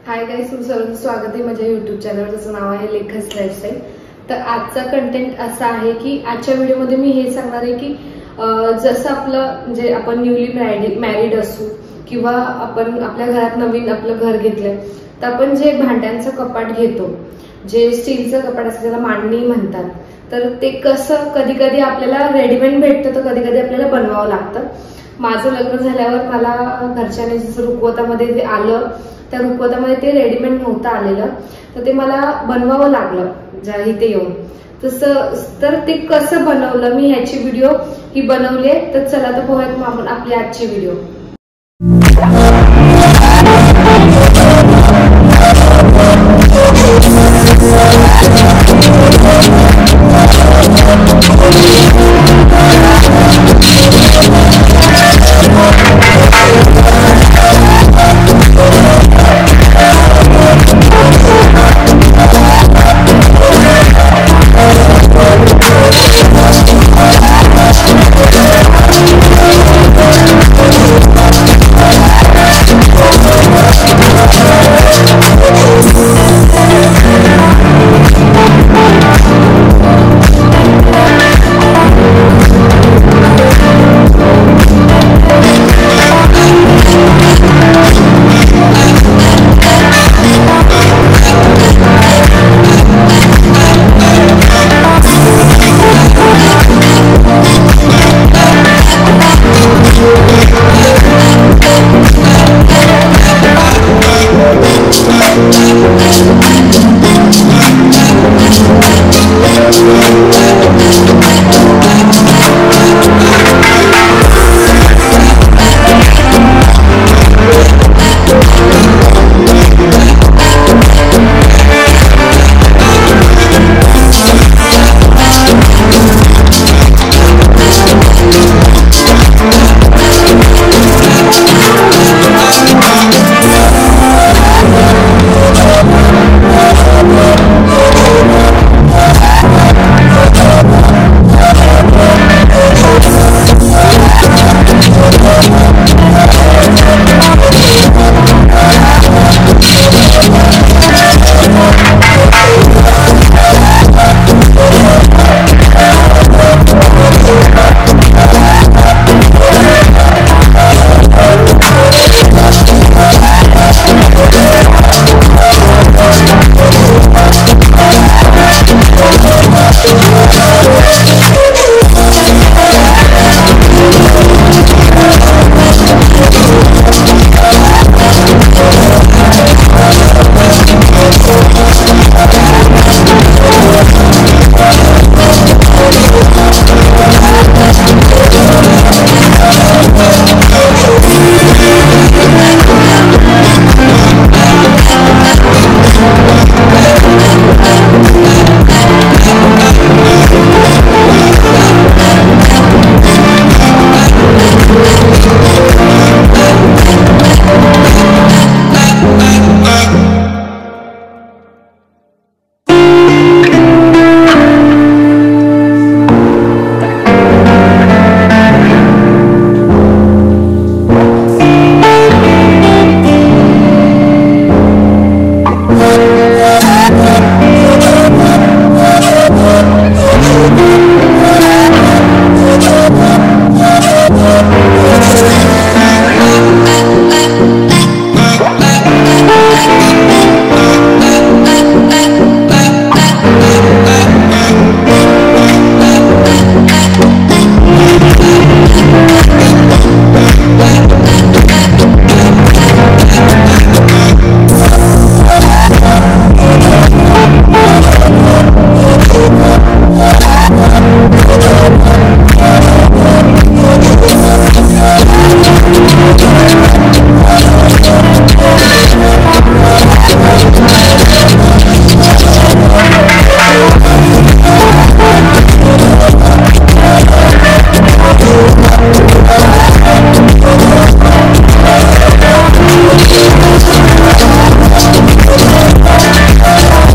Hi guys, तुमचं सर्वांचं स्वागत आहे माझ्या युट्यूब चॅनल ज्याचं नाव आहे लेखस लाईफस्टाईल। तर आजचा कंटेंट असा आहे की आजच्या व्हिडिओमध्ये मी हे सांगणार आहे की जसं आपलं म्हणजे आपण न्यूली मॅरिड असू किंवा आपण आपल्या घरात नवीन आपलं घर घेतलंय तर आपण जे भांड्यांचं कपाट घेतो, जे स्टीलचं कपाट असतं त्याला मांडणी म्हणतात, तर ते कसं कधी कधी आपल्याला रेडीमेड भेटतं तर कधी कधी आपल्याला बनवावं लागतं। माझं लग्न झाल्यावर मला घरच्याने जसं रुखवतामध्ये ते आलं, त्या रुखवतामध्ये ते रेडीमेड नव्हतं आलेलं, तर ते मला बनवावं लागलं इथे येऊन। तसं तर ते कसं बनवलं मी ह्याची व्हिडिओ ही बनवली आहे। तर चला तर पाहूयात मग आपण आपली आजची व्हिडिओ।